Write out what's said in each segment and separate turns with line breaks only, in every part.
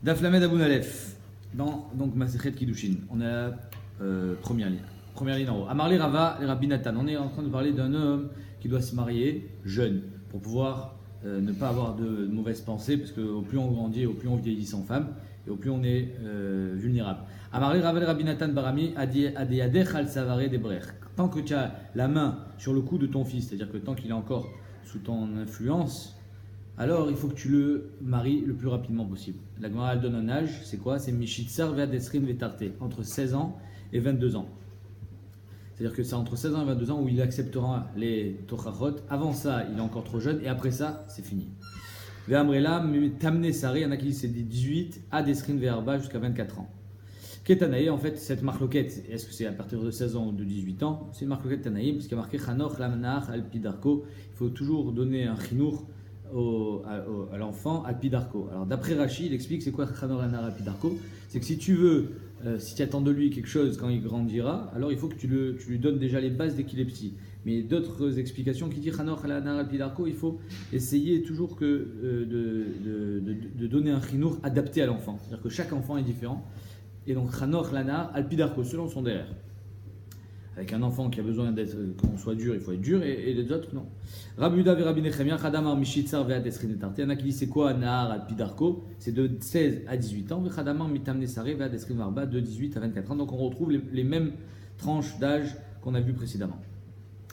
Daf Lamed Aboun Aleph, dans donc Masechet Kiddushin. On a première ligne. Première ligne en haut. Amarli Rava et Rabbi Nathan. On est en train de parler d'un homme qui doit se marier jeune pour pouvoir ne pas avoir de mauvaises pensées, parce qu'au plus on grandit, au plus on vieillit sans femme et au plus on est vulnérable. Amarli Rava et Rabbi Nathan Barami Adeyadech al Savare de Brech. Tant que tu as la main sur le cou de ton fils, c'est-à-dire que tant qu'il est encore sous ton influence, alors il faut que tu le maries le plus rapidement possible. La Gemara donne un âge, c'est quoi? C'est Mishitzar Ve'adesrin Ve'tarte, entre 16 ans et 22 ans. C'est-à-dire que c'est entre 16 ans et 22 ans où il acceptera les Tochachot. Avant ça, il est encore trop jeune, et après ça, c'est fini. Ve'amrela, Tamne Sari, il y en a qui disent c'est 18, Adesrin Ve'arba jusqu'à 24 ans. Ketanaï, en fait, cette marloquette, est-ce que c'est à partir de 16 ans ou de 18 ans? C'est une marloquette Tanaïm, parce qu'il y a marqué Chanoch Lamnach Alpidarko. Il faut toujours donner un chinour à l'enfant Alpidarko. Alors d'après Rashi, il explique c'est quoi Chanoch Lamnach Alpidarko. C'est que si tu veux, si tu attends de lui quelque chose quand il grandira, alors il faut que tu lui donnes déjà les bases dès qu'il est petit. Mais d'autres explications qui disent Chanoch Lamnach Alpidarko, il faut essayer toujours de donner un chinour adapté à l'enfant. C'est-à-dire que chaque enfant est différent. Et donc, Chanoch Lana, Alpidarko, selon son derrière. Avec un enfant qui a besoin qu'on soit dur, il faut être dur, et les autres, non. Rabbi Uda ve Rabbi Nechemia, Chadamar Mishitzar ve'at esrin etarte. Il y en a qui disent c'est quoi Nahar Alpidarko? C'est de 16 à 18 ans. Chadamar Mitamne Sare ve'at esrin marba, de 18 à 24 ans. Donc, on retrouve les mêmes tranches d'âge qu'on a vu précédemment.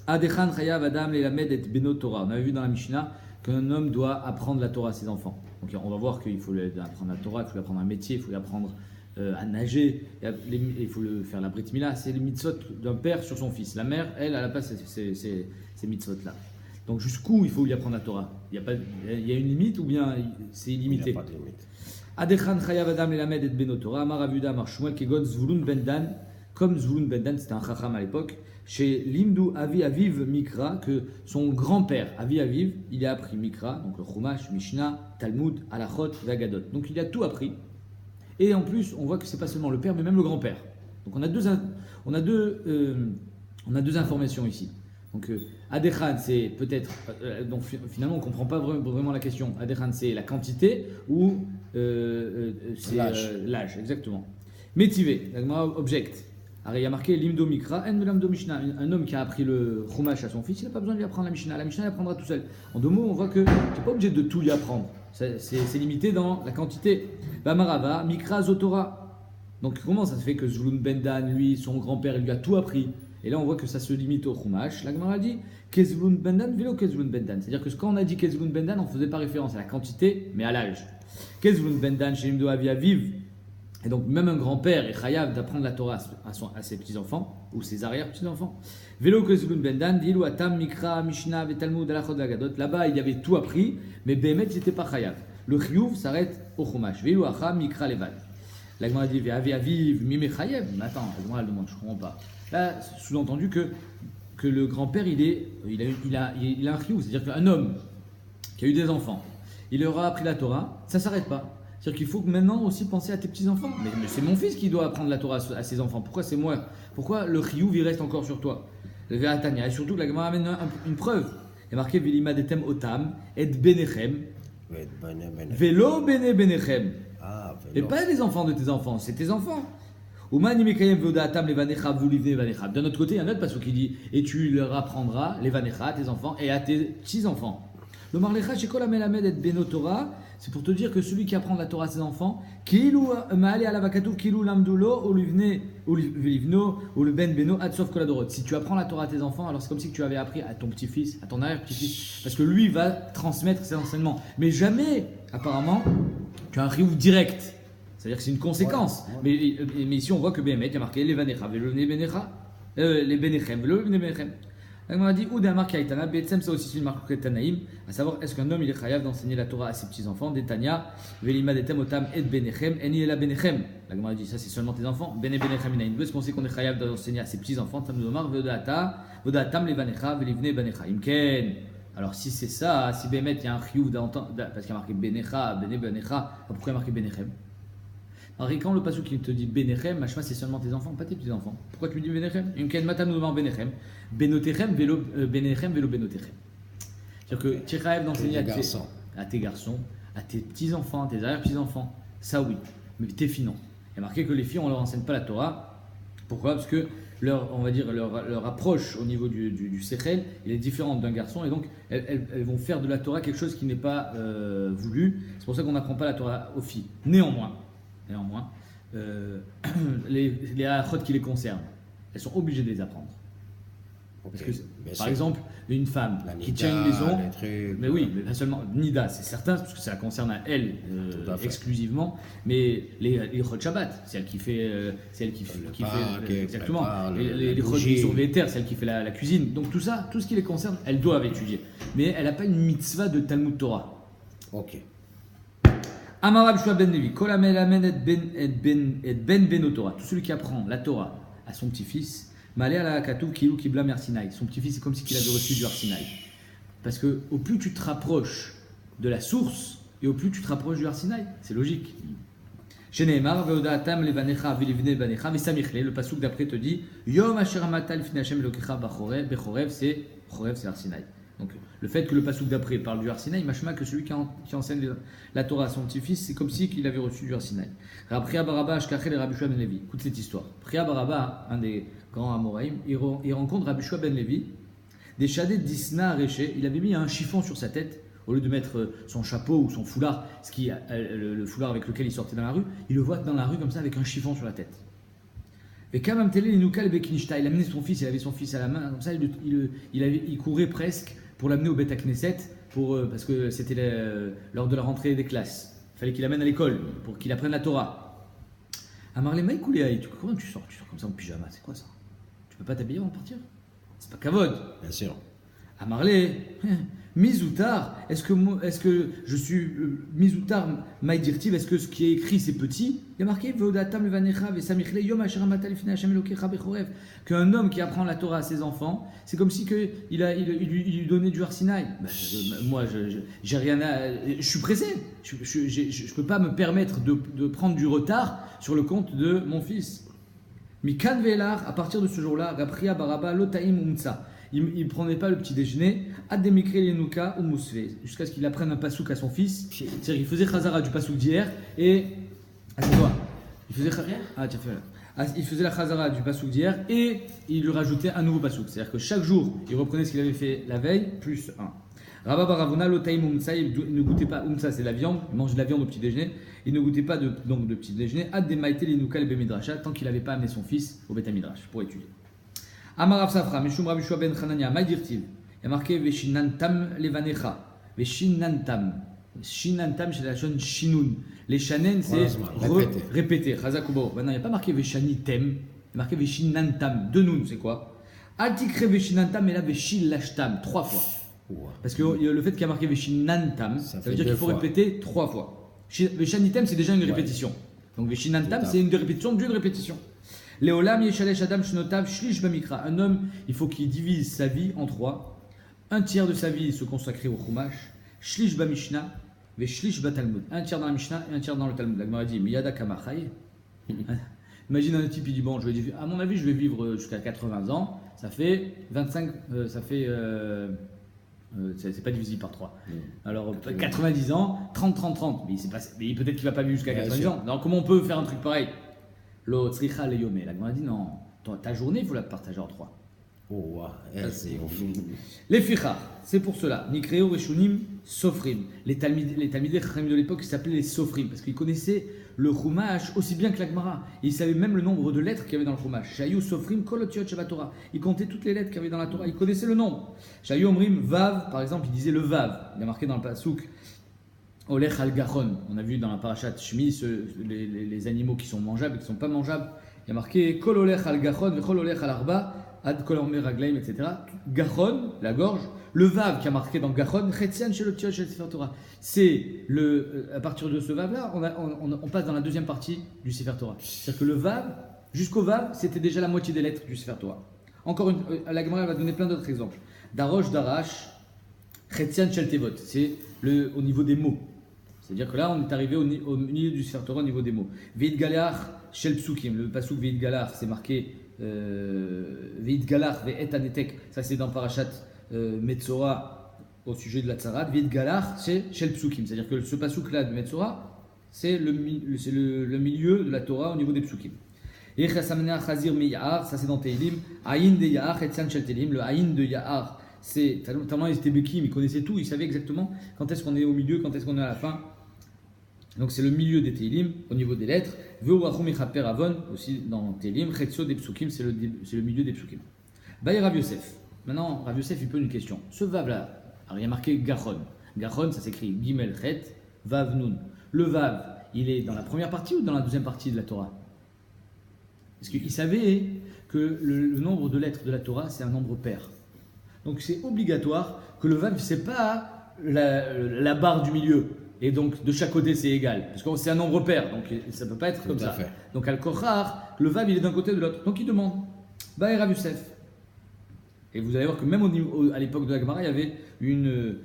Adechan Chayav Adam Lelamed et Beno Torah. On avait vu dans la Mishnah qu'un homme doit apprendre la Torah à ses enfants. Donc, on va voir qu'il faut lui apprendre la Torah, il faut lui apprendre un métier, il faut lui apprendre à nager, il faut faire la brit mila, c'est les mitzvot d'un père sur son fils. La mère, elle n'a pas ces mitzvot-là. Donc jusqu'où il faut lui apprendre la Torah? Il y a une limite ou bien c'est illimité?
Il n'y a pas de limite.
Adechan chayav adam lelamed et beno Torah, amar Avuda amar Shmuel kegon Zvulun ben Dan, comme Zvulun ben Dan, c'était un chacham à l'époque, chez Limdu Avi Aviv Mikra, que son grand-père, Avi Aviv, il a appris Mikra, donc le Chumash, Mishnah, Talmud, Halachot, Vagadot. Donc il a tout appris. Et en plus, on voit que c'est pas seulement le père, mais même le grand-père. Donc on a deux informations ici. Donc Adechan, c'est peut-être, donc finalement on comprend pas vraiment la question. Adechan, c'est la quantité ou c'est l'âge, exactement. Métivé, la Gemara objecte. Alors il y a marqué Limdo Mikra, En Lamdo Mishnah. Un homme qui a appris le Chumash à son fils, il n'a pas besoin de lui apprendre la Mishnah. La Mishnah, il apprendra tout seul. En deux mots, on voit que tu n'es pas obligé de tout lui apprendre. C'est limité dans la quantité. Bamarava, Mikra Zotora. Donc comment ça se fait que Zvulun ben Dan, lui, son grand-père, il lui a tout appris? Et là, on voit que ça se limite au Chumash. La Gemara dit Kezvulun ben Dan, vélo Kezvulun ben Dan. C'est-à-dire que quand on a dit Kezvulun ben Dan, on ne faisait pas référence à la quantité, mais à l'âge. Kezvulun ben Dan, chez Imdo Avi Aviv. Et donc, même un grand-père est chayav d'apprendre la Torah à ses petits-enfants, ou ses arrière-petits-enfants. Vélo Kezvulun ben Dan, Dilou Atam, Mikra, Mishnah, Talmud, Halachot, Vagadot. Là-bas, il avait tout appris, mais Behemet, il n'était pas chayav. Le chiyuv s'arrête au chumash. Vélo Acha, Mikra, Levad. La Gemara dit Avi Aviv, Mime chayav. Mais attends, la Gemara elle demande, je ne comprends pas. Là, sous-entendu que le grand-père, il a un chiyuv, c'est-à-dire qu'un homme qui a eu des enfants, il leur a appris la Torah, ça ne s'arrête pas. C'est-à-dire qu'il faut maintenant aussi penser à tes petits-enfants. Mais c'est mon fils qui doit apprendre la Torah à ses enfants. Pourquoi c'est moi? Pourquoi le chiyuv, il reste encore sur toi? Le Ve'atania. Et surtout, la Gemara amène une preuve. Il y a marqué Vilima detem otam et benechem. Vélo bene benechem. Et pas les enfants de tes enfants, c'est tes enfants. D'un autre côté, il y a un autre passage qui dit et tu leur apprendras les vanecha à tes enfants et à tes petits-enfants. Le marlecha shekol amelamed et beno Torah, c'est pour te dire que celui qui apprend la Torah à ses enfants, kilu maale alavakatu kilu lamdulo ou livno ou le ben beno adsof koladorot. Si tu apprends la Torah à tes enfants, alors c'est comme si tu avais appris à ton petit-fils, à ton arrière-petit-fils, parce que lui va transmettre ses enseignements. Mais jamais, apparemment, tu as un chiyuv direct. C'est-à-dire que c'est une conséquence. Ouais. Mais ici, on voit que Béhémet, il y a marqué les vanecha, les benechem, les benechem. On a dit, ou d'un marque Aïtana, Betsem, ça aussi c'est une marque Tanaïm, à savoir, est-ce qu'un homme il est chayav d'enseigner la Torah à ses petits-enfants, d'Etania, Velima detem otam et benechem, eni ela benechem. La Gemara dit, ça c'est seulement tes enfants, bene benechem inaïn. Est-ce qu'on sait qu'on est chayav d'enseigner à ses petits-enfants, tam nomar, vodatam, les vanecha, velivne banecha. Imken. Alors si c'est ça, si Béhémet, il y a un chiyuv d'entendre, parce qu'il y a marqué benecha, bene benecha, pourquoi il y a marqué benechem? Alors, quand le passage qui te dit Benechem, machma, c'est seulement tes enfants, pas tes petits-enfants. Pourquoi tu lui dis Benechem? Une matam nous demande Benechem. Benotechem, vélo Benechem, vélo Benotechem. C'est-à-dire que tu es capable d'enseigner à tes garçons, à tes petits-enfants, à tes arrière-petits-enfants. ça oui, mais tes filles non. Il y a marqué que les filles, on ne leur enseigne pas la Torah. Pourquoi? Parce que leur approche au niveau du Sechel, il est différente d'un garçon, et donc elles vont faire de la Torah quelque chose qui n'est pas voulu. C'est pour ça qu'on n'apprend pas la Torah aux filles. Néanmoins, les halachot qui les concernent, elles sont obligées de les apprendre. Parce que, par exemple, une femme qui tient une maison, mais oui, mais pas seulement Nida, c'est certain, parce que ça concerne à elle exclusivement, mais les Chod Shabbat, c'est elle qui fait, exactement, les Chod sur les terres, c'est elle qui fait la cuisine. Donc tout ça, tout ce qui les concerne, elles doivent étudier. Mais elle n'a pas une mitzvah de Talmud Torah.
Ok.
Amar Rabbi Shua ben Levi, Kol hamelamed et ben Torah, tout celui qui apprend la Torah à son petit-fils, Malé à la Katou Kilou Kibla Mersinaï. Son petit-fils, c'est comme si il avait reçu du Arsinaï. Parce que au plus tu te rapproches de la source, et au plus tu te rapproches du Arsinaï. C'est logique. Chez Nehemar, Veodatam Levanecha Vilivne Banecha, Vesamichle, le pasouk d'après te dit Yom Asher Amatal Finachem Elokecha Bechorev, c'est Arsinaï. Donc le fait que le pasouk d'après parle du Arsinaï, machma que celui qui enseigne la Torah à son petit-fils, c'est comme si il avait reçu du Arsinaï. Priya Baraba Ashkachel et Rabbi Shua ben Levi. Écoute cette histoire. Priya Baraba, un des grands Amoraïm, il rencontre Rabbi Shua ben Levi, des chadets d'Isna Aréché. Il avait mis un chiffon sur sa tête, au lieu de mettre son chapeau ou son foulard, le foulard avec lequel il sortait dans la rue, il le voit dans la rue comme ça avec un chiffon sur la tête. Et Kamam Tele Linukal Bekinishta, il a amené son fils, il avait son fils à la main, comme ça il courait presque pour l'amener au Bet Knesset, parce que c'était lors de la rentrée des classes. Il fallait qu'il l'amène à l'école, pour qu'il apprenne la Torah. Amar Lemaï Kouléaï, comment tu sors comme ça en pyjama, c'est quoi ça? Tu peux pas t'habiller avant de partir? C'est pas kavod.
Bien sûr.
Amarlé, Mizoutar, est-ce que je suis Mizoutar Maïdirtiv, est-ce que ce qui est écrit c'est petit? Il y a marqué Veodatam Levanecha Vesamichle Yom Asher Amatal Lifnei Hashem Elokecha Bechorev, qu'un homme qui apprend la Torah à ses enfants, c'est comme si il lui donnait du Arsinaï. Moi, j'ai rien je suis pressé. Je peux pas me permettre de prendre du retard sur le compte de mon fils. Mikan Velar, à partir de ce jour-là, Rapria Baraba Lotaim Umtsa. Il ne prenait pas le petit déjeuner, Ademikre Lenuka ou Mousve, jusqu'à ce qu'il apprenne un pasouk à son fils. C'est-à-dire qu'il faisait Chazara du pasouk d'hier et. Ah, c'est toi. Il faisait il faisait la Chazara du pasouk d'hier et il lui rajoutait un nouveau pasouk. C'est-à-dire que chaque jour, il reprenait ce qu'il avait fait la veille, plus un. Rabba Baravuna, Lotaim Umtsa, il ne goûtait pas. Umtsa, c'est la viande, il mange de la viande au petit déjeuner. Il ne goûtait pas de petit déjeuner, Ademaite Lenuka le Bemidrasha, tant qu'il n'avait pas amené son fils au Bet Midrash pour étudier. Amarav Safra, Mishum Rabbi Shua ben Chanania, Maïdirtiv. Il y a marqué Veshinantam Levanecha. Veshinantam. Shinantam, c'est la chaîne Shinun. Les shanen, c'est répéter. Chazakubo. Maintenant, il n'y a pas marqué Veshanitem. Il y a marqué Veshinantam. Deux nun, c'est quoi? Altikre Veshinantam, et là Veshilashtam. 3 fois. Parce que le fait qu'il y a marqué Veshinantam, ça veut dire qu'il faut répéter 3 fois. Veshanitem, c'est déjà une répétition. Donc Veshinantam, c'est une répétition d'une répétition. Léolam Yeshalesh Adam Shnotav Shlish Bamikra. Un homme, il faut qu'il divise sa vie en 3. Un tiers de sa vie se consacrer au Chumash, Shlish Bamishna, ve Shlish Batalmud. Un tiers dans la Mishnah et un tiers dans le Talmud. La Gemara dit Miyada Kamachai. Imagine un type, il dit bon, à mon avis, je vais vivre jusqu'à 80 ans. Ça fait 25, c'est pas divisible par 3. Alors 90 ans, 30. Mais peut-être qu'il va pas vivre jusqu'à 90 ans. Alors comment on peut faire un truc pareil? L'autre, la Gemara dit non, ta journée, il faut la partager en 3.
Oh, c'est
les fichar, c'est pour cela. Nikreo Reshunim Sofrim. Les talmidei chachamim de l'époque s'appelaient les Sofrim parce qu'ils connaissaient le Chumash aussi bien que la Gemara. Ils savaient même le nombre de lettres qu'il y avait dans le Chumash. Shayu Sofrim Kol Otiot Shevat Torah. Ils comptaient toutes les lettres qu'il y avait dans la Torah. Ils connaissaient le nombre. Shayu Omrim Vav, par exemple, il disait le Vav. Il a marqué dans le Pasuk. Olech al Gachon, on a vu dans la parashat Shmi les animaux qui sont mangeables et qui ne sont pas mangeables. Il y a marqué Kol Olech al Gachon, Kol Olech al Arba, Ad Kol Omer Raglaim, etc. Gachon, la gorge. Le Vav qui a marqué dans Gachon, Chetzian Shel Otiot Shel Sefer Torah. C'est à partir de ce Vav-là, on passe dans la deuxième partie du Sefer Torah. C'est-à-dire que le Vav, jusqu'au Vav, c'était déjà la moitié des lettres du Sefer Torah. Encore la Gemara va donner plein d'autres exemples. Darosh, Darash, Chetzian Shel Tevot. C'est au niveau des mots. C'est-à-dire que là, on est arrivé au milieu du Sefer Torah au niveau des mots. Veit Galach, Shel Psukim. Le pasuk Veit Galach, c'est marqué Veit Galach, Ve'et Anetek. Ça, c'est dans Parashat Metzora au sujet de la Tzarat. Veit Galach, c'est Shel Psukim. C'est-à-dire que ce pasuk-là de Metzora, c'est le milieu de la Torah au niveau des psukim. Et Chazir mi Yahar, ça c'est dans Teilim. Aïn de Yahar, Etsan Shel Teilim. Le Aïn de Yahar, c'est tellement ils étaient békim, ils connaissaient tout, ils savaient exactement quand est-ce qu'on est au milieu, quand est-ce qu'on est à la fin. Donc c'est le milieu des Teilim au niveau des lettres. Ve'urachum Mechaper Avon, aussi dans Teilim. Chetzo des psukim, c'est le milieu des psukim. Baï Rav Yosef. Maintenant, Rav Yosef, il pose une question. Ce Vav là, alors il y a marqué Gachon. Gachon, ça s'écrit Gimel Chet, Vav Nun. Le Vav, il est dans la première partie ou dans la deuxième partie de la Torah? Parce qu'il savait que le nombre de lettres de la Torah, c'est un nombre pair. Donc c'est obligatoire que le Vav, c'est pas la barre du milieu. Et donc de chaque côté, c'est égal. Parce que c'est un nombre pair, donc ça ne peut pas être comme ça. Donc Al-Kochar, le Vav, il est d'un côté ou de l'autre. Donc il demande, Baï Rav Yosef. Et vous allez voir que même à l'époque de la Gemara, il y avait une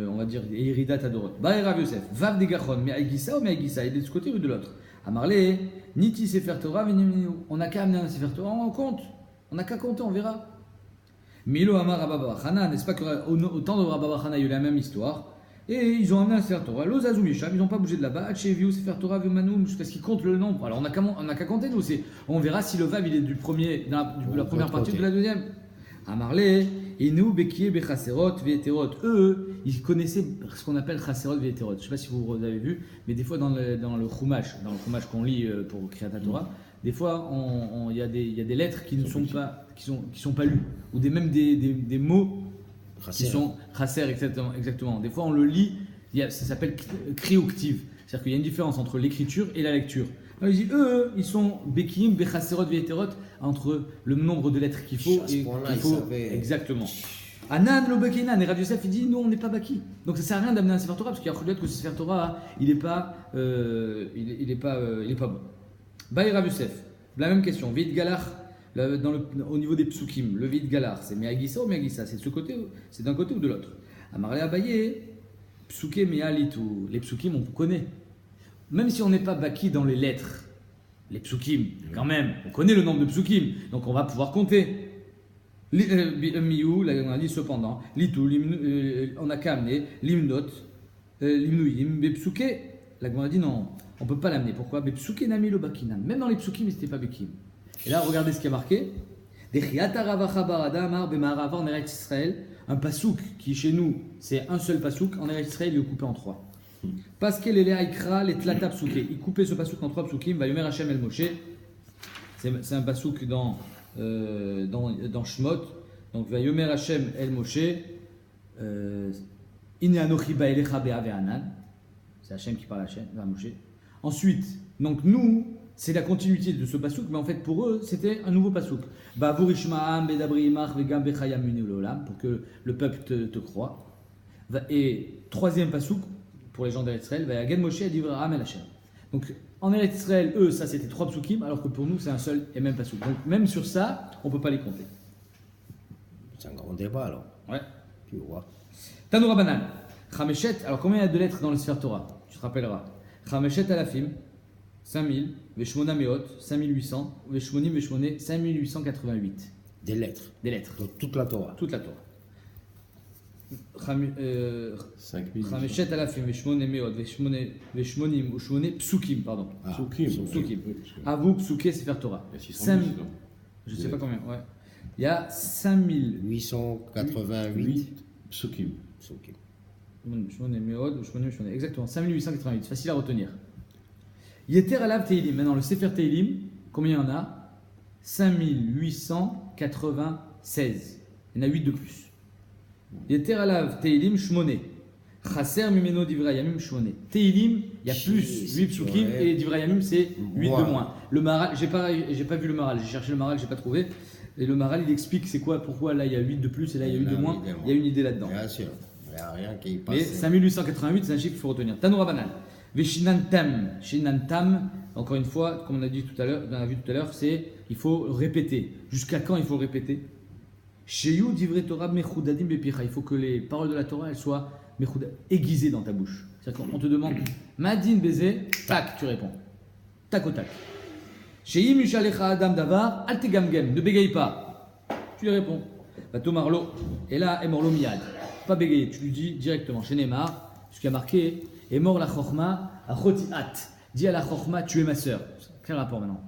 on va dire, Iridat Adorot. Baï Rav Yosef, Vav des Gachon, mais Aïgissa ou mais Aïgissa, il est de ce côté ou de l'autre. Amarlé, Niti Sefer Torah, on n'a qu'à amener un Sefer Torah, on compte. On n'a qu'à compter, on verra. Milo Amar Rabba Bar Chana, n'est-ce pas qu'au temps de Rabba Bar Chana, il y a eu la même histoire. Et ils ont amené un Sefer Torah. L'Ozazou Misham, ils n'ont pas bougé de là-bas. Hacheviu Sefer Torah Vumanoum, jusqu'à ce qu'ils comptent le nombre. Alors on n'a qu'à compter, nous. On verra si le Vav, il est du premier, dans la première partie ou de la deuxième. Amarlé, Inou Bekie Bechaserot Veterot. Eux, ils connaissaient ce qu'on appelle Chaserot Veterot. Je ne sais pas si vous avez vu, mais des fois dans le Chumash qu'on lit pour Kriyat Torah, des fois il y a des lettres qui ne sont pas lues, ou même des mots qui sont Chaser, exactement. Des fois on le lit, ça s'appelle Kriuktiv. C'est-à-dire qu'il y a une différence entre l'écriture et la lecture. Alors, il dit, eux, ils sont Bekim, Bechaserot, Veterot, entre le nombre de lettres qu'il faut et qu'il faut. Exactement. Anan, lo Bekinan, et Rav Yosef, il dit, nous, on n'est pas Baki. Donc ça sert à rien d'amener un Sefer Torah, parce qu'il y a peut-être que ce Sefer Torah, il n'est pas bon. Baï Rav Yosef, la même question. Veit Galar, au niveau des psukim, le Veit Galar, c'est Meagissa ou Meagissa, c'est de ce côté, c'est d'un côté ou de l'autre. Amarle Abaye, psuké Mealitou, les psukim, on connaît. Même si on n'est pas baki dans les lettres, les psukim, quand même, on connaît le nombre de psukim, donc on va pouvoir compter. Miou, là on a dit cependant, litou, on a qu'à amener limnot, limnouyim, bepsuké. Là on a dit non, on ne peut pas l'amener. Pourquoi? Bepsuké nami lo bakinam. Même dans les psukim, ils n'étaient pas bekim. Et là, regardez ce qui est marqué. En Eretz Israël, un pasouk qui chez nous, c'est un seul pasouk, en Eretz Israël, il est coupé en trois. Parce qu'elle est Aikra, les Tlata psuké. Il coupait ce pasouk en trois psukim, va yomer Hashem el Moshe. C'est un pasouk dans Shmot. Donc, va yomer Hashem el Moshe. Ine anochi ba'elecha be'ave'anan. C'est Hashem qui parle à Moshe. Ensuite, donc nous, c'est la continuité de ce pasouk, mais en fait pour eux, c'était un nouveau pasouk. Ba'avur ishma'am be'dabri imach ve'gam bechayam minu l'olam, pour que le peuple te croie. Et troisième pasouk, pour les gens d'Eretz Israël, Vayagen Moshe Adivraham El Hashem. Donc en Eretz Israël, eux, ça c'était trois psukim, alors que pour nous c'est un seul et même pasouk. Donc même sur ça, on ne peut pas les compter.
C'est un grand débat alors.
Ouais.
Tu vois.
Tanoura Banan. Chameshet, alors combien il y a de lettres dans le Sefer Torah? Tu te rappelleras. Chameshet Alafim, 5000, Veshmona Meot, 5800, Veshmonim Veshmoné, 5888.
Des lettres.
Des lettres.
Donc toute la Torah.
Toute la Torah. Chameshet Alafim, Veshmone Meot, Veshmonim, Veshmoné, Psukim, pardon. Psukim. Avou, Psuké, Sefer Torah. Je ne sais pas combien, ouais. Il y a
5888
psukim.
Exactement, 5888, facile à retenir. Yeter Alav Teilim, maintenant le Sefer Teilim, combien il y en a? 5896. Il y en a 8 de plus. Yeter Alav Teilim Shmoné. Chaser Mimeno Divrayamim Shmoné. Teilim, il y a plus 8 psukim et Divrayamim c'est 8 de moins. Le Maral, j'ai pas vu le Maral, j'ai cherché le Maral, j'ai pas trouvé. Et le Maral il explique c'est quoi, pourquoi là il y a 8 de plus et là il y a 8 de moins. Il y a une idée là-dedans.
Bien sûr, il n'y a rien qui passe.
Mais 5888 c'est un chiffre qu'il faut retenir. Tanoura Banal. Veshinantam, encore une fois, comme on a vu tout à l'heure, c'est il faut répéter. Jusqu'à quand il faut répéter? Sheyu divrei Torah mechudadim bepicha. Il faut que les paroles de la Torah elles soient aiguisées dans ta bouche. C'est-à-dire qu'on te demande Madin baiser, tac, tu réponds. Tac au tac. Sheim yishalecha adam davar, al tegamgem, ne bégaye pas. Tu lui réponds. Batomarlo, et là, emorlo miyad. Pas bégayer, tu lui dis directement. Chez Neymar, ce qui a marqué. Et mort la chorma à chotiat. Dis à la chorma, tu es ma sœur. Quel rapport maintenant?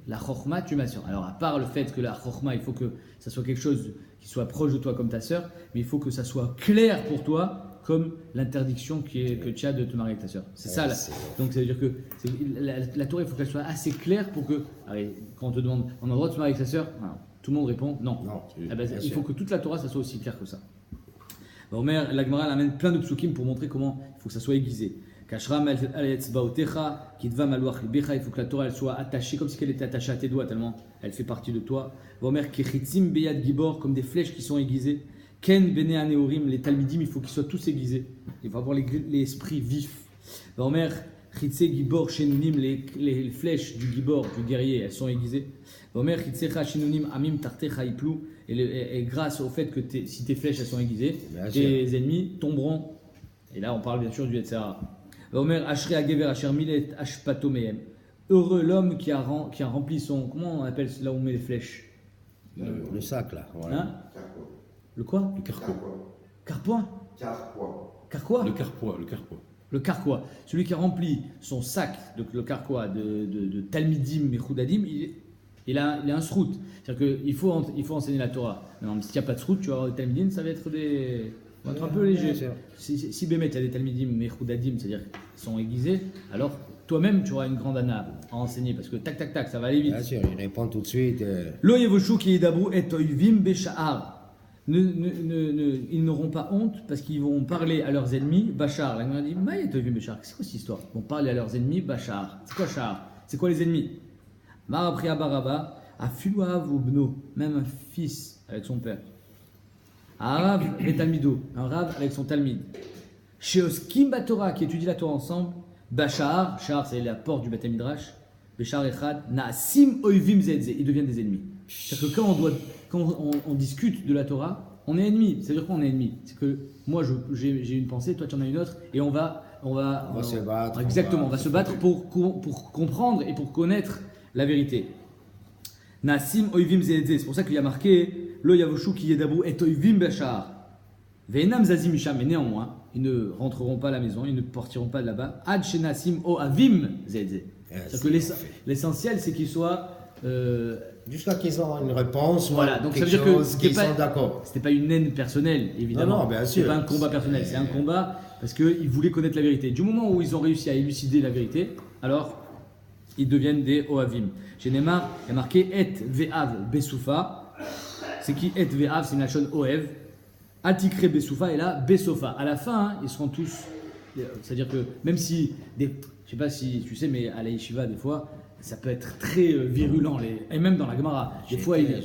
La chorma, tu es ma sœur. Alors, à part le fait que la chorma, il faut que ça soit quelque chose qui soit proche de toi comme ta sœur, mais il faut que ça soit clair pour toi comme l'interdiction que tu as de te marier avec ta sœur. C'est ça. Là. Donc, ça veut dire que la Torah, il faut qu'elle soit assez claire pour que, allez, quand on te demande, on a le droit de se marier avec sa sœur, alors, tout le monde répond non. Ah ben, il faut que toute la Torah, ça soit aussi clair que ça. Omer, la Gemara amène plein de psukim pour montrer comment il faut que ça soit aiguisé. Kashram al-etzbaotecha, kitva maluach libecha, il faut que la Torah elle soit attachée comme si elle était attachée à tes doigts tellement elle fait partie de toi. Omer kichitzim beyad gibor, comme des flèches qui sont aiguisées. Ken bene aneorim, les talmidim, il faut qu'ils soient tous aiguisés. Il faut avoir l'esprit vif. Omer chitze gibor shenunim, les flèches du gibor, du guerrier, elles sont aiguisées. Omer chitzecha shenunim amim tartecha iplu, et grâce au fait que si tes flèches elles sont aiguisées, tes ennemis tomberont. Et là on parle bien sûr du Yetzirah. Omer Ashrei Hagever Asher Milet Ashpato Mehem. Heureux l'homme qui a rempli son. Comment on appelle là où on met les flèches?
Le sac là. Voilà.
Hein? Le quoi?
Le carquois.
Carpoint? Carquois?
Le carquois.
Le carquois. Celui qui a rempli son sac, le carquois de Talmidim et Choudadim, il a un srout. C'est-à-dire qu'il faut enseigner la Torah. Non, s'il n'y a pas de srout, tu vas avoir des Talmidim, ça va être un peu léger. Si Bémet, il y a des Talmidim, mais Choudadim, c'est-à-dire qu'ils sont aiguisés, alors toi-même, tu auras une grande anna à enseigner, parce que tac, tac, tac, ça va aller vite.
Bien sûr, il répond tout de suite.
Lo yevoshu ki yidabru et oivim besha'ar. Ils n'auront pas honte, parce qu'ils vont parler à leurs ennemis, Bachar. La Gemara dit, Maï et oivim besha'ar. C'est quoi cette histoire? Ils vont parler à leurs ennemis, Bachar. C'est quoi Sha'ar? C'est quoi les ennemis? Marapria baraba, afiluav ou bno, même un fils avec son père. Arav et Talmido, un Rav avec son Talmid. Chez Oskim Batora, qui étudie la Torah ensemble, Bachar, Shar c'est la porte du Beth Midrash, Bechar Echad, Naasim Oivim Zedze, ils deviennent des ennemis. C'est-à-dire que quand on discute de la Torah, on est ennemis. C'est-à-dire qu'on est ennemis. C'est que moi j'ai une pensée, toi tu en as une autre, et on va
se battre.
Exactement, on va se battre pour comprendre et pour connaître la vérité. Naasim Oivim Zedze, c'est pour ça qu'il y a marqué. Lo yavoshu ki yedabu et oivim bashar. Ve'enam zazim misham, mais néanmoins, ils ne rentreront pas à la maison, ils ne partiront pas de là-bas. Ad shenasim o avim zedze. C'est-à-dire que l'essentiel, c'est qu'ils soient.
Jusqu'à qu'ils ont une réponse,
voilà, donc ça veut dire qu'ils sont d'accord. C'était pas une haine personnelle, évidemment.
Non, bien sûr.
C'est pas un combat personnel, c'est un combat parce qu'ils voulaient connaître la vérité. Du moment où ils ont réussi à élucider la vérité, alors ils deviennent des oavim. Chez Neymar, il y a marqué et ve'av besoufa. C'est qui et ve'av, c'est une lachon oev. Atikre besoufa et là besofa. À la fin, ils seront tous. C'est-à-dire que même si je sais pas si tu sais, mais à la yeshiva des fois, ça peut être très virulent. Et même dans la Gemara, des fois, dans la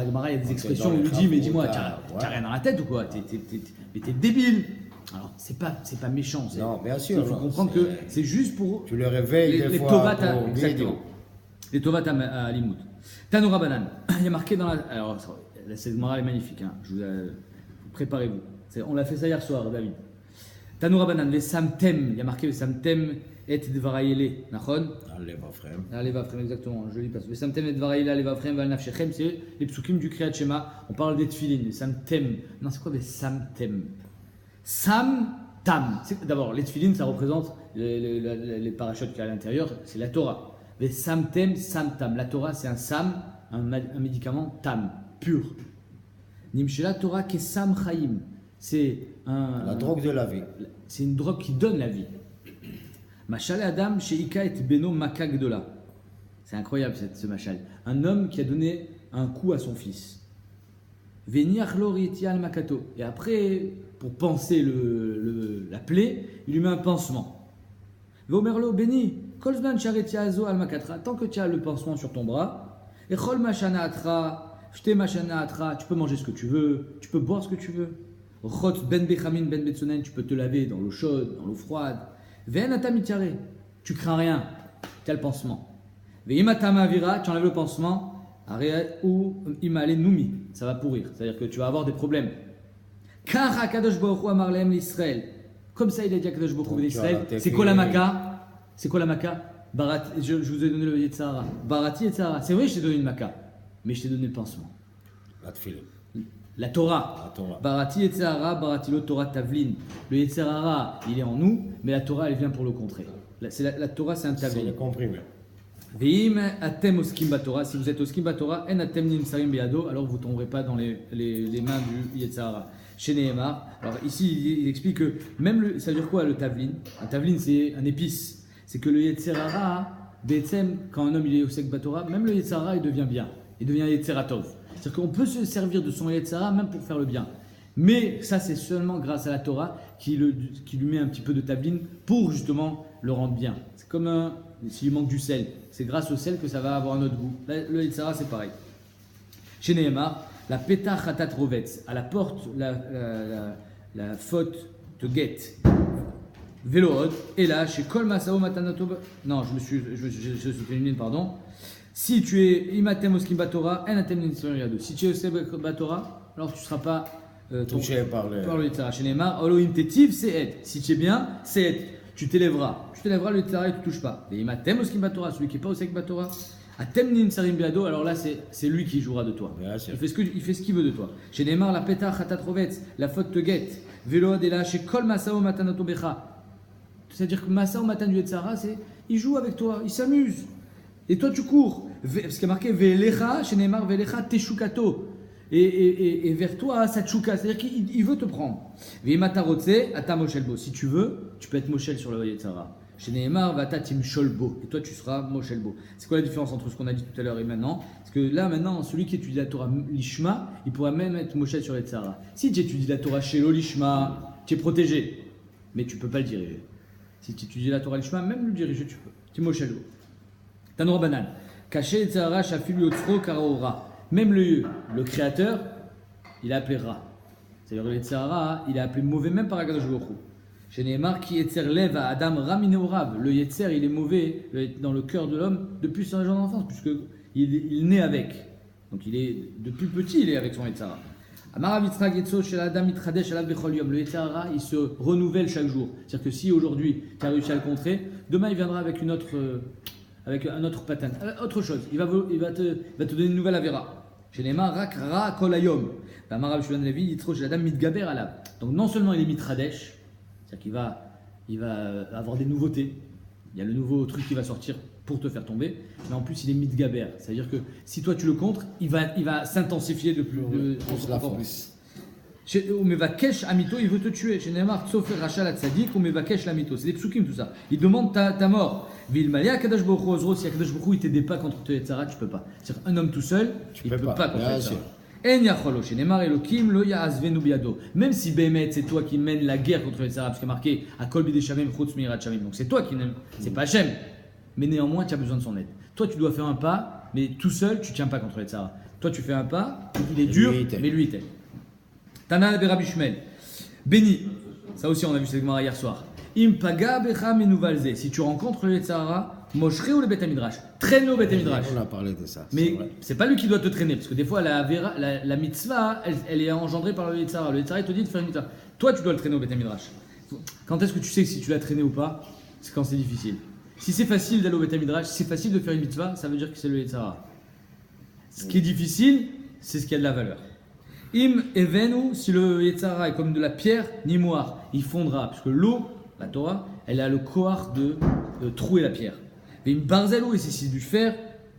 Gemara, il y a des expressions où il lui dit, mais dis-moi, t'as rien dans la tête ou quoi? Mais t'es débile. Alors c'est pas méchant.
Non, bien sûr.
Il faut comprendre que c'est juste pour.
Tu le réveilles
les
fois.
Exactement. Les tovat à Limout. Tanoura Banan. Il y a marqué dans la. Alors, cette Gemara est magnifique. Hein. Préparez-vous. On l'a fait ça hier soir, David. Tanoura Banan, les Samtem. Il y a marqué les Samtem et Dvarayele. Nachon. Alevafrem, exactement. Joli passe. Les Samtem et Dvarayele, Alevafrem, Valnafshechem. C'est les psukim du Kriyat Shema. On parle des Tfilin, les Samtem. Non, c'est quoi les Samtem? Sam-Tam. D'abord, les Tfilin, ça représente les parachutes qu'il y a à l'intérieur. C'est la Torah. Les Samtem, Sam-Tam. La Torah, c'est un Sam, un médicament Tam, pur. Nimshela Torah ke Sam Chaim. C'est
la drogue de la vie.
C'est une drogue qui donne la vie. Machal Adam Sheika et Beno Makagdola. C'est incroyable ce machal. Un homme qui a donné un coup à son fils. Veniach Loritial Makato. Et après, pour panser la plaie, il lui met un pansement. Vomerlo Beni. Kolzman Charetia Azo Al Makatra. Tant que tu as le pansement sur ton bras. Et Chol Machana Atra. Shte Machana Atra. Tu peux manger ce que tu veux. Tu peux boire ce que tu veux. Chot Ben Bechamin Ben Betsonen. Tu peux te laver dans l'eau chaude, dans l'eau froide. Ve'enata Mitiare. Tu crains rien. Tu as le pansement. Ve'imatama Avira. Tu enlèves le pansement. Ou Imale Noumi. Ça va pourrir. C'est-à-dire que tu vas avoir des problèmes. Car Akadosh Baruch Hu Amar Lehem l'Israël. Comme ça, il a dit à Akadosh Baruch Hu l'Israël. C'est quoi la Maka? C'est quoi la Maka? Je vous ai donné le Yetzirah. Barati Yetzirah. C'est vrai, je t'ai donné une Maka. Mais je t'ai donné le pansement. La Torah. Barati Yetzirah, Barati lo Torah Tavlin. Le Yetzirah, il est en nous, mais la Torah, elle vient pour le contrer. La Torah, c'est un
C'est
tavlin.
le comprimé.
Veim atem oskim batora. Si vous êtes oskim batora, en atem nimsarim beado, alors vous ne tomberez pas dans les mains du Yetzirah. Chez Nehemar. Alors ici, il explique que même ça veut dire quoi le tavlin? Un tavlin, c'est un épice. C'est que le Yetzirah, quand un homme il est osek batora, même le Yetzirah, il devient bien. Il devient Yetziratov. C'est-à-dire qu'on peut se servir de son Yetzirah même pour faire le bien. Mais ça, c'est seulement grâce à la Torah qui lui met un petit peu de tavlin pour justement le rendre bien. C'est comme s'il lui manque du sel. C'est grâce au sel que ça va avoir un autre goût. Le Yetzirah, c'est pareil. Chez Nehemar, la Petah Khatat Rovetz, à la porte, la faute te guette. Vélood, et là, chez Kol Masao Matanato. Non, je suis fait une ligne, pardon. Si tu es Imatem Oskim Batora, Enatem Nitzon Yado. Si tu es Oskim Batora, alors tu ne seras pas
touché par le
Yetzirah. Chez Nehemar, Oloim Tetiv, c'est Ed. Si tu es bien, c'est Ed. Tu t'élèveras, le Yetzirah, il ne te touche pas. Et Imatem Oskim Batora, celui qui n'est pas Oskim Batora, Atem Nimsarim Beado, alors là, c'est lui qui jouera de toi. Il fait ce qu'il veut de toi. Chez Nehemar, la Petah Khatat Rovetz, la faute te guette. Vélood, et là, chez Kol Masao Matanato Becha. C'est-à-dire que Massa au matin du Yetzirah, il joue avec toi, il s'amuse. Et toi, tu cours. Parce qu'il y a marqué Velecha, chez Neymar, Velecha Teshukato. Et vers toi, ça tchouka. C'est-à-dire qu'il veut te prendre. Veimatarotse, Ata Moshelbo. Si tu veux, tu peux être Moshel sur le Yetzirah. Chez Neymar, Vata Tim Sholbo. Et toi, tu seras Moshelbo. C'est quoi la différence entre ce qu'on a dit tout à l'heure et maintenant? Parce que là, maintenant, celui qui étudie la Torah Lishma, il pourra même être Moshel sur le Yetzirah. Si tu étudies la Torah Shelo Lishma, tu es protégé. Mais tu ne peux pas le diriger. Si tu étudies la Torah Lishma, même le diriger, tu peux. Timoshelbo. Tanora Banan. Caché Yetzirah, Shafilu Yotzro, Karaora. Même le créateur, il a appelé Ra. C'est-à-dire le Yetzirah, il a appelé mauvais même par Akadosh Baruch Hu. Chez Nehemar, qui Yetzer lève à Adam Ramineorav. Le Yetzer, il est mauvais dans le cœur de l'homme depuis son âge d'enfance, puisqu'il est né avec. Donc depuis petit, il est avec son Yetzirah. Le Yetzirah, il se renouvelle chaque jour. C'est-à-dire que si aujourd'hui tu as réussi à le contrer, demain il viendra avec un autre pattern, autre chose. Il va te donner une nouvelle avéra. Chez les mains, rak ra kolayom. Donc non seulement il est mitradesh, c'est-à-dire qu'il va avoir des nouveautés. Il y a le nouveau truc qui va sortir pour te faire tomber, mais en plus il est mitgaber, c'est-à-dire que si toi tu le contres, il va s'intensifier encore plus. Ou mevakesh amito, il veut te tuer. Chez Neymar, tsofer rachal atzadik, ou mevakesh lamito. C'est des psukim tout ça. Il demande ta mort. Vilmalia kadash bochou ozro, si Kadash Bochou il t'aide pas contre le Yetzirah, tu peux pas. C'est-à-dire un homme tout seul, il peut pas contre le Yetzirah. En yacholo, chez Neymar Elokim, lo yaazvenu biado. Même si Bémet, c'est toi qui mènes la guerre contre le Yetzirah, parce qu'il est marqué à kol bidei shamim chutz mirat shamim. Donc c'est toi qui n'aime, c'est pas Hachem. Mais néanmoins, tu as besoin de son aide. Toi, tu dois faire un pas, mais tout seul, tu ne tiens pas contre le Yetzirah. Toi, tu fais un pas, il est dur, mais lui, il t'aide. Tana Rabbi Shmuel. Béni. Ça aussi, on a vu cette Gemara hier soir. Impaga becha menuvalze. Si tu rencontres le Yetzirah, moshre ou le Bet Midrash. Traîne-le au Bet Midrash.
On a parlé de ça.
Mais c'est pas lui qui doit te traîner, parce que des fois, la mitzvah, elle est engendrée par le Yetzirah. Le Yetzirah, il te dit de faire une mitzvah. Toi, tu dois le traîner au Bet Midrash. Quand est-ce que tu sais que si tu l'as traîné ou pas? C'est quand c'est difficile. Si c'est facile d'aller au Bet Midrash, si c'est facile de faire une mitzvah, ça veut dire que c'est le Yetzirah. Ce qui est difficile, c'est ce qui a de la valeur. Im evenu, si le Yetzirah est comme de la pierre, nimoar, il fondra, parce que l'eau, la Torah, elle a le koar de trouer la pierre. Mais une barzelo, et c'est du fer,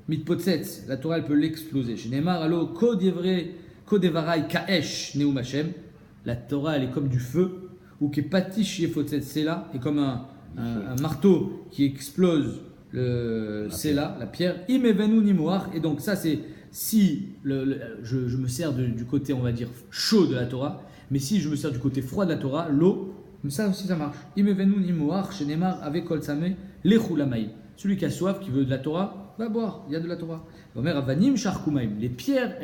mitpotsetz, la Torah elle peut l'exploser. Chez Neymar, allo, kodevarai kaesh neum Hashem, la Torah elle est comme du feu, ou qui patish yefotsetz, c'est là, et comme un marteau qui explose c'est là, la pierre, im evenu nimoar, et donc ça c'est. Si je me sers du côté, on va dire, chaud de la Torah, mais si je me sers du côté froid de la Torah, l'eau, ça aussi ça marche. Celui qui a soif, qui veut de la Torah, va boire, il y a de la Torah. Les pierres,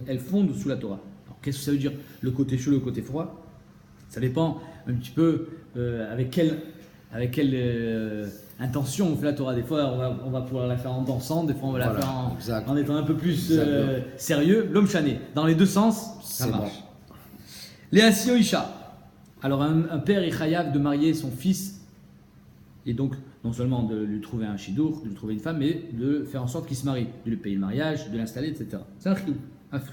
elles fondent sous la Torah. Alors, qu'est-ce que ça veut dire, le côté chaud, le côté froid? Ça dépend un petit peu avec quelle intention on fait la Torah. Des fois on va pouvoir la faire en dansant, des fois on va la faire en étant un peu plus sérieux. L'homme chané, dans les deux sens, ça marche. Léa Sioisha. Alors un père est chayav de marier son fils, et donc non seulement de lui trouver un chidour, de lui trouver une femme, mais de faire en sorte qu'il se marie, de lui payer le mariage, de l'installer, etc. C'est un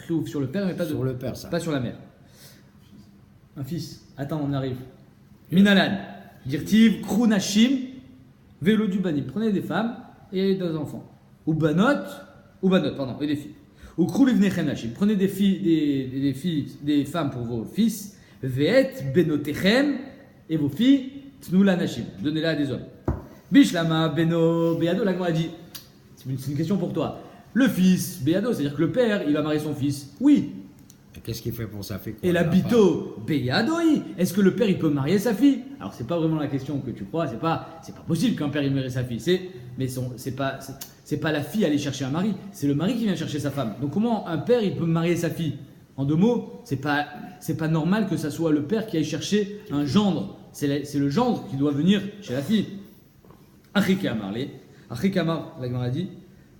chiouf sur le père, mais pas
sur le père, ça.
Pas sur la mère. Un fils. Attends, on arrive. Minalan. Dirtiv krunashim Vélo du bani, prenez des femmes et des enfants. Ou banot, pardon, et des filles. Ou kroulivnechem nashim, prenez des filles, des femmes pour vos fils. Ve'et benotechem, et vos filles, tnou la nashim, donnez-la à des hommes. Bishlama beno beado, la Gemara dit, c'est une question pour toi. Le fils, beado, c'est-à-dire que le père, il va marier son fils. Oui.
Qu'est-ce qu'il fait pour sa fille?
Et la bito, beyadoi, est-ce que le père il peut marier sa fille? Alors c'est pas vraiment la question que tu crois, c'est pas possible qu'un père il marie sa fille, c'est pas la fille aller chercher un mari, c'est le mari qui vient chercher sa femme. Donc comment un père il peut marier sa fille? En deux mots, c'est pas normal que ça soit le père qui aille chercher un gendre, c'est le gendre qui doit venir chez la fille. Achikamar, la Gemara dit,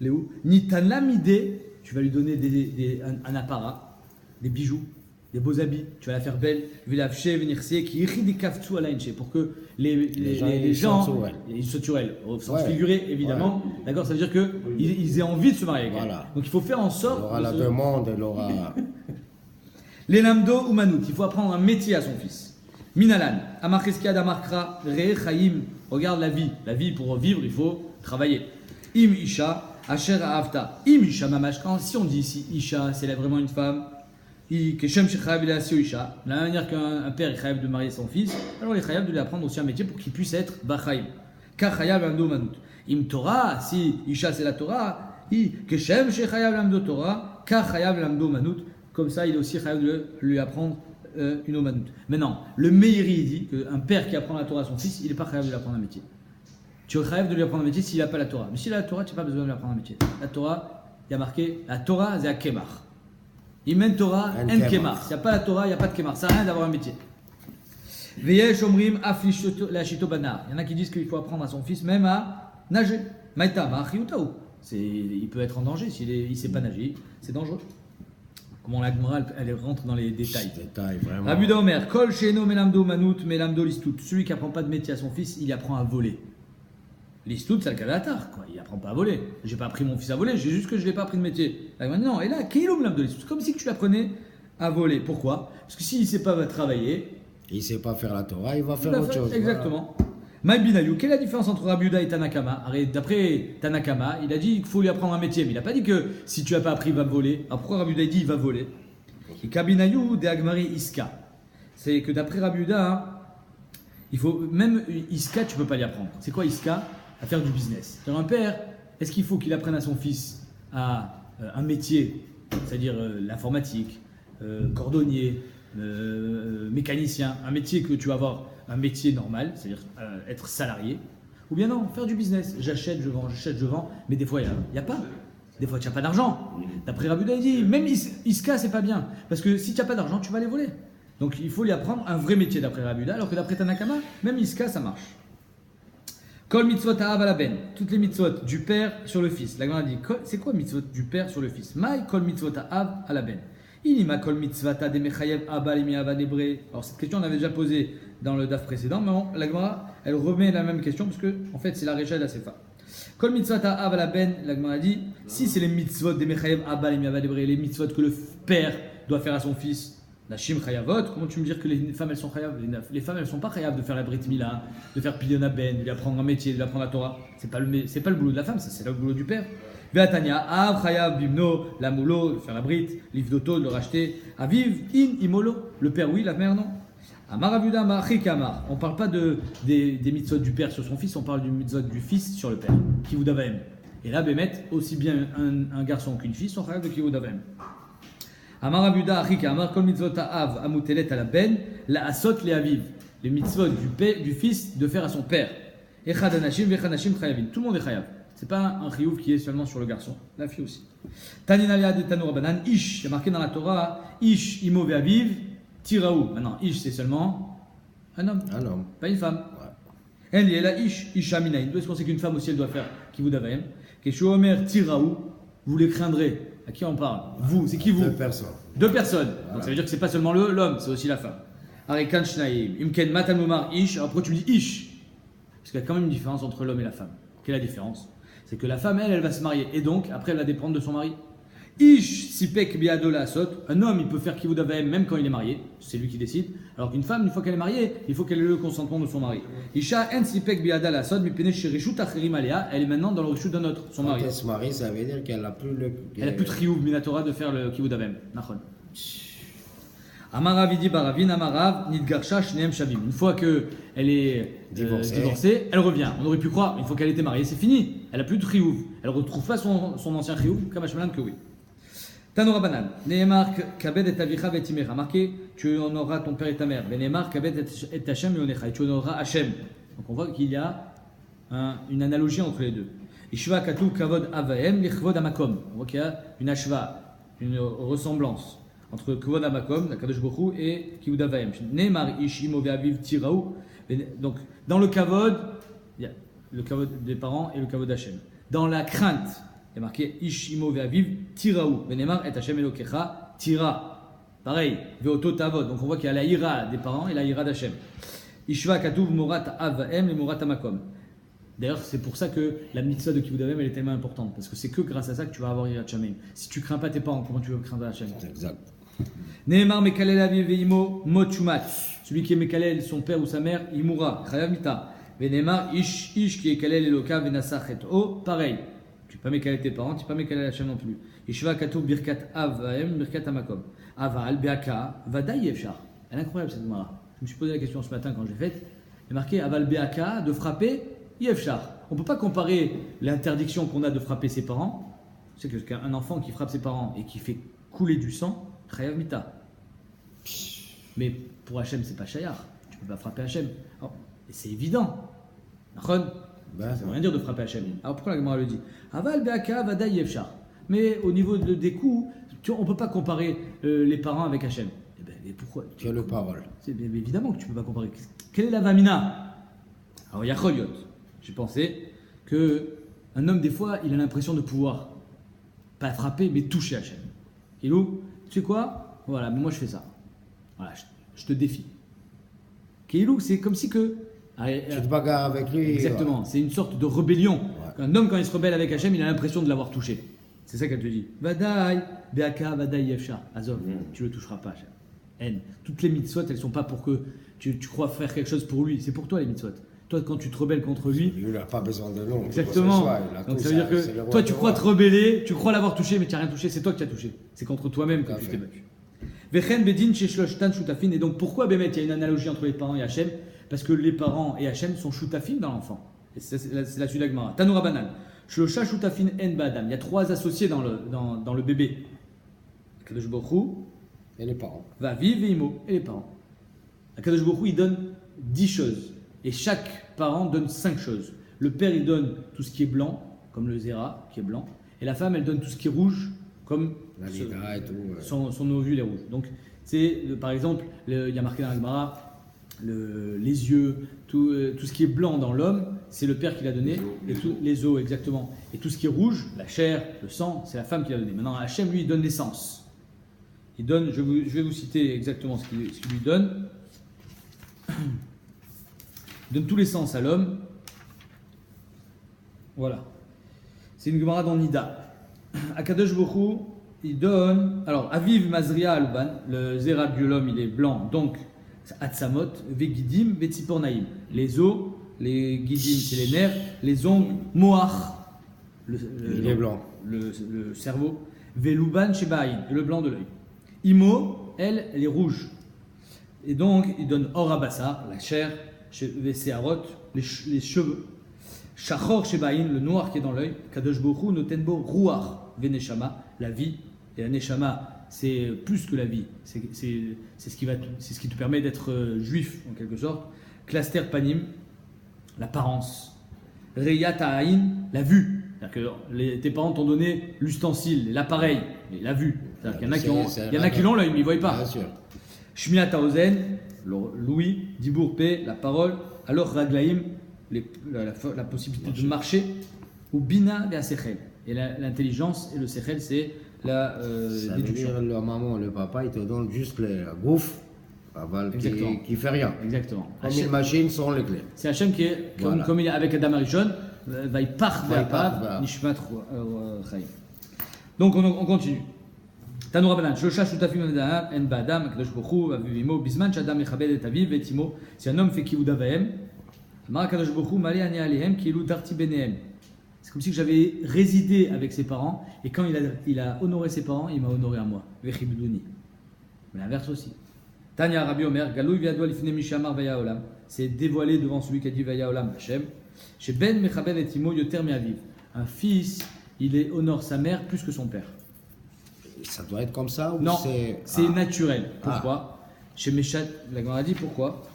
Léo, nitanlamide, tu vas lui donner un apparat. Des bijoux, des beaux habits, tu vas la faire belle, pour que les gens ils se tuent au sens figuré évidemment, d'accord, ça veut dire qu'ils aient envie de se marier avec elle. Donc il faut faire en sorte.
Elle aura la demande, elle aura.
Les lamdo ou manout, il faut apprendre un métier à son fils. Minalan, Amacheskiad Amarkra, Re Chaim, regarde la vie pour vivre, il faut travailler. Im Isha, Asher Avta, Im Isha Mamashkan, si on dit ici Isha, c'est vraiment une femme. De la manière qu'un père est chayav de marier son fils, alors il est chayav de lui apprendre aussi un métier pour qu'il puisse être bachaïm. Ka chayav lamdo manut. Im Torah, si Isha c'est la Torah, keshem shechayav lamdo Torah, ka chayav lamdo manut. Comme ça, il est aussi chayav de lui apprendre une omanut. Maintenant, le Meiri dit qu'un père qui apprend la Torah à son fils, il n'est pas chayav de lui apprendre un métier. Tu es chayav de lui apprendre un métier s'il n'a pas la Torah. Mais s'il a la Torah, tu n'as pas besoin de lui apprendre un métier. La Torah, il y a marqué, la Torah c'est à Kemar. Imen Torah, en Kemar. S'il n'y a pas la Torah, il n'y a pas de Kemar. Ça sert à rien d'avoir un métier. Veyesh omrim la shito banar. Il y en a qui disent qu'il faut apprendre à son fils même à nager. Maïta, ma'achiyutaou. Il peut être en danger s'il ne sait pas nager. C'est dangereux. Comment la Gemara, elle rentre dans les détails.
Vraiment.
Rabbi Omer, kol sheino melamdo manut melamdo listout. Celui qui n'apprend pas de métier à son fils, il apprend à voler. Listout, c'est le kalatar, quoi. Il n'apprend pas à voler. J'ai pas appris mon fils à voler, j'ai juste que je l'ai pas appris de métier. Non, et là, kilom l'âme de listout. C'est comme si tu l'apprenais à voler. Pourquoi? Parce que s'il ne sait pas travailler,
il ne sait pas faire la Torah, il va faire autre chose.
Exactement. Voilà. Maïbinayu, quelle est la différence entre Rabbi Yehuda et Tanakama? D'après Tanakama, il a dit qu'il faut lui apprendre un métier, mais il n'a pas dit que si tu n'as pas appris, il va voler. Alors pourquoi Rabbi Yehuda dit il va voler? Et Kabinayu de Agmari Iska. C'est que d'après Rabbi Yehuda, il faut même Iska, tu ne peux pas l'y apprendre. C'est quoi Iska? À faire du business. Un père, est-ce qu'il faut qu'il apprenne à son fils à un métier, c'est-à-dire l'informatique, cordonnier, mécanicien, un métier que tu vas avoir, un métier normal, c'est-à-dire être salarié, ou bien non, faire du business. J'achète, je vends, mais des fois il n'y a pas. Des fois tu n'as pas d'argent. D'après Rabbi Yehuda, il dit, même Iska, c'est pas bien, parce que si tu n'as pas d'argent, tu vas les voler. Donc il faut lui apprendre un vrai métier d'après Rabbi Yehuda, alors que d'après Tanakama, même Iska, ça marche. Kol mitzvot ha'av ala ben, toutes les mitzvot du père sur le fils. La Gemara dit, c'est quoi mitzvot du père sur le fils? Maï kol mitzvot ha'av ala ben. Inima kol mitzvata de mechayev abba limi ava debre. Alors cette question on avait déjà posée dans le daf précédent, mais bon, la Gemara elle remet la même question parce que en fait c'est la récha de la sefa. Kol mitzvata ha'av ala ben, la Gemara dit, si c'est les mitzvot de mechayev abba limi ava debre, les mitzvot que le père doit faire à son fils. La Shim Chayavot, comment tu me dire que les femmes elles sont chayav? Les femmes elles sont pas chayav de faire la Brit Mila, de faire Pidyon Ben, de lui apprendre un métier, de lui apprendre la Torah. C'est pas le boulot de la femme, ça c'est le boulot du père. Ve'atania, Av Chayav Bimno, la Moulo, de faire la Brit, l'Ivdoto, de le racheter. Aviv, In, Imolo, le père oui, la mère non. Amarabuda, Ma'achikama, on parle pas des mitzvot du père sur son fils, on parle du mitzvot du fils sur le père, Kivudavaem. Et là, Bémet, aussi bien un garçon qu'une fille sont chayav de Kivudavaem. Amarabuda Achika Amar Kol mitzvot ha'av amutelet ala ben la asot le aviv. Les mitzvot du fils de faire à son père. Echad anashim vechad anashim chayavin. Tout le monde est chayav. C'est pas un chiyuv qui est seulement sur le garçon, la fille aussi. Tanina liad de Tanour Banan Ish. C'est marqué dans la Torah Ish imo ve'aviv tiraou. Maintenant Ish c'est seulement un homme, pas une femme. Elle est là Ish Isha minayin. D'où est-ce qu'on sait qu'une femme aussi elle doit faire kivud avayim? Keshu omer tiraou. Vous les craindrez. À qui on parle? Vous, c'est qui vous?
Deux personnes.
Deux personnes. Voilà. Donc ça veut dire que c'est pas seulement l'homme, c'est aussi la femme. Arikan Shnaim, Imken Matanumar Ish. Alors pourquoi tu me dis Ish? Parce qu'il y a quand même une différence entre l'homme et la femme. Quelle est la différence? C'est que la femme, elle va se marier. Et donc, après, elle va dépendre de son mari. Ish sipek biado la sot. Un homme, il peut faire kivud avayem même quand il est marié. C'est lui qui décide. Alors qu'une femme, une fois qu'elle est mariée, il faut qu'elle ait le consentement de son mari. Isha en sipek biada la sot, mipene shirishut acherim alea. Elle est maintenant dans le rishut d'un autre, son mari.
Quand elle se marie, ça veut dire qu'elle n'a plus le.
Elle a plus de trioub minatora de faire le kivud avayem. Nachon. Amarav idi baravin amarav nidgarsha shneem shavim. Une fois qu'elle est divorcée, elle revient. On aurait pu croire, une fois qu'elle était mariée, c'est fini. Elle a plus de trioub. Elle retrouve pas son ancien trioub, comme Hashmalan que oui. Tanora Banan, Nehemar kabed et avicha vetimecha. Marqué, tu honoreras ton père et ta mère. Nehemar kabed et Hashem yonecha. Et tu honoreras Hashem. Donc on voit qu'il y a une analogie entre les deux. Ishva katu kavod avaem lichvod amakom. On voit qu'il y a une ashva, une ressemblance entre kavod amakom, la kadosh bochou, et kivud avaem. Nehemar ish imo ve'aviv tiraou. Donc dans le kavod, il y a le kavod des parents et le kavod Hashem. Dans la crainte, il y a marqué Ish imo ve'aviv tiraou. Venemar et Hashem elokecha tira. Pareil, ve'oto tavod. Donc on voit qu'il y a la ira des parents et la ira d'Hashem. Ishva katuv morat avaem et morat amakom. D'ailleurs, c'est pour ça que la mitzvah de kivud avayem elle est tellement importante. Parce que c'est que grâce à ça que tu vas avoir ira Hashem. Si tu crains pas tes parents, comment tu veux craindre Hashem?
Exact.
Nehemar mekalel aviv ve'imo mochumat. Celui qui est mekalel son père ou sa mère, il mourra. Chayav mita. Venemar ish qui est kalel eloka venasachet o. Pareil. Tu ne peux pas mécaler tes parents, tu ne peux pas mécaler Hachem non plus. Ishva katou birkat avaem, birkat amakom. Aval, beaka, vadaï yefshar. Elle est incroyable cette Gemara. Je me suis posé la question ce matin quand j'ai fait. Il est marqué aval beaka, de frapper, yefshar. On ne peut pas comparer l'interdiction qu'on a de frapper ses parents. C'est qu'un enfant qui frappe ses parents et qui fait couler du sang, chayav mita. Mais pour Hachem, c'est pas shayar. Tu ne peux pas frapper Hachem. Oh, et c'est évident. Nachon. Ça ne veut rien dire de frapper Hachem. Alors pourquoi la Gemara le dit? Aval be'aka vadaï yefshar. Mais au niveau des coups, on ne peut pas comparer les parents avec Hachem. Et pourquoi?
Tu as le parole.
Évidemment que tu ne peux pas comparer. Quelle est la vamina? Alors il y a Choliot. J'ai pensé qu'un homme, des fois, il a l'impression de pouvoir pas frapper, mais toucher Hachem. Kilou, tu sais quoi? Voilà, mais moi je fais ça. Voilà, je te défie. Kilou, c'est comme si que.
Tu te bagarres avec lui.
Exactement, c'est une sorte de rébellion. Ouais. Un homme, quand il se rebelle avec Hachem, il a l'impression de l'avoir touché. C'est ça qu'elle te dit. Vadaï, Beaka, Vadaï, Yefsha, Azov, tu le toucheras pas, Hachem. N. Toutes les mitzvot, elles sont pas pour que tu crois faire quelque chose pour lui, c'est pour toi les mitzvot. Toi, quand tu te rebelles contre lui.
Il n'a pas besoin de nom.
Exactement. Donc ça veut dire que toi, tu crois te rebeller, tu crois l'avoir touché, mais tu n'as rien touché, c'est toi qui as touché. C'est contre toi-même que tu t'es battu. Vechen, Bedin, Sheshloshtan, Shutafin. Et donc pourquoi, Bémet, il y a une analogie entre les parents et Hachem? Parce que les parents et Hachem sont shutafim dans l'enfant. Et c'est la suite d'Agmara. Tanoura Banan. Shlosha shutafin en badam. Il y a 3 associés dans le bébé. Akadosh Baruch Hu
et les parents.
Va vivre et Imo et les parents. Akadosh Baruch Hu, il donne 10 choses. Et chaque parent donne 5 choses. Le père, il donne tout ce qui est blanc, comme le zéra, qui est blanc. Et la femme, elle donne tout ce qui est rouge, comme
la lida et tout.
Son ovule est rouge. Donc, c'est, par exemple, il y a marqué dans l'Agmara, les yeux, tout ce qui est blanc dans l'homme, c'est le père qui l'a donné, les os exactement. Et tout ce qui est rouge, la chair, le sang, c'est la femme qui l'a donné. Maintenant, Hachem, lui, il donne l'essence. Il donne, je vais vous citer exactement ce qu'il lui donne. Il donne tous les sens à l'homme. Voilà. C'est une Gemara dans Nida. Akadosh Baruch Hu, il donne. Alors, Aviv Mazria Aluban, le zérat de l'homme, il est blanc, donc Atsamot, Vegidim, Vetsipornaim. Les os, les Gidim, c'est les nerfs, les ongles, Moach,
il est blanc.
Le cerveau, Veluban Shebaïn, le blanc de l'œil. Imo, elle est rouge. Et donc, il donne Orabassa, la chair, Vesearot, les cheveux. Shachor Shebaïn, le noir qui est dans l'œil. Kadosh Bohu, Notenbo, Ruach, Veneshama, la vie. Et la Neshama, c'est plus que la vie. C'est ce qui te permet d'être juif, en quelque sorte. Klaster Panim, l'apparence. Reyat Ha'ain, la vue. C'est-à-dire que tes parents t'ont donné l'ustensile, l'appareil, la vue. C'est-à-dire qu'il y en a qui l'ont l'œil, mais ils ne voient pas. Shmiat Haozen, l'ouïe, Dibour P, la parole. Alors Raglaim, la possibilité de marcher. Ou Bina et Sechel. Et l'intelligence et le Sechel, c'est la déduction.
Ça veut dire la maman, le papa, ils te donnent juste la bouffe. Qui fait rien.
Exactement.
Comme une machine sans les clés.
C'est Hachem qui est, comme il est avec Adam Arishon, Vaipach Vaipach, Nishmat Chaim. Donc on continue. Tanoura Banan, Shlosha Shutafim En Badam, Akadosh Baruch Hu, Avivimo, Bisman, Shadam Mechabed et Aviv, et Timo. Si un homme fait Kivud Avahem, Amar Akadosh Baruch Hu, Mali Ani Alehem, Kilu Darti Benehem. C'est comme si j'avais résidé avec ses parents, et quand il a honoré ses parents, il m'a honoré à moi. Vechibuduni. Mais l'inverse aussi. Tanya Rabbi Omer, Galou Viadwa Lifne Mishamar Vaya Olam. C'est dévoilé devant celui qui a dit Vaya Olam Hashem. Chez Ben Mechabed et Timo, Yoter Me'aviv. Un fils, honore sa mère plus que son père.
Ça doit être comme ça ou
non, c'est naturel. Pourquoi Chez Meshad, la Gemara dit pourquoi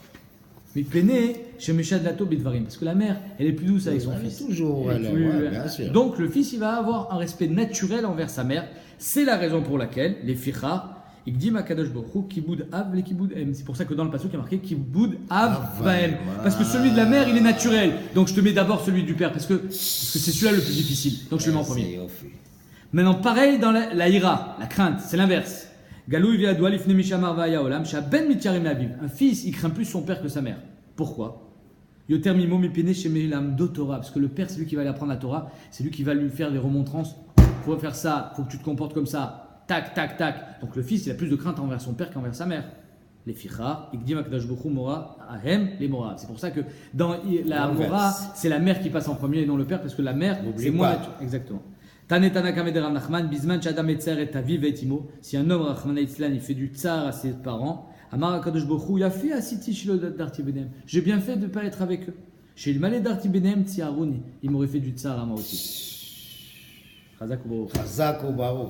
Mais Péné, chez Meshad Lato Bidvarim. Parce que la mère, elle est plus douce avec son fils.
Toujours, bien sûr.
Donc le fils, il va avoir un respect naturel envers sa mère. C'est la raison pour laquelle les fichas, il dit Makadosh Baruch Kiboud Av, les Kiboud M. C'est pour ça que dans le passage, il y a marqué Kiboud Av Vaem. Parce que celui de la mère, il est naturel. Donc je te mets d'abord celui du père, parce que c'est celui-là le plus difficile. Donc je le mets en premier. Maintenant, pareil dans la ira, la crainte, c'est l'inverse. Galou il doit lifne mishamar vaya olam, shaben mityarim aviv. Un fils, il craint plus son père que sa mère. Pourquoi Yoter mimo mipene shemelam do Torah, parce que le père, c'est lui qui va lui apprendre la Torah, c'est lui qui va lui faire des remontrances. Faut faire ça, faut que tu te comportes comme ça. Tac, tac, tac. Donc le fils, il a plus de crainte envers son père qu'envers sa mère. Les ficha, ikdim akdash bochou mora ahem les mora. C'est pour ça que dans la mora, c'est la mère qui passe en premier et non le père, parce que la mère, c'est moins naturel. Exactement. Si un homme, Rachman Itzlan, il fait du tsar à ses parents, j'ai bien fait de ne pas être avec eux. Chez le malé d'Arti Benem, il m'aurait fait du tsar à moi aussi. Chazak ou Baruch.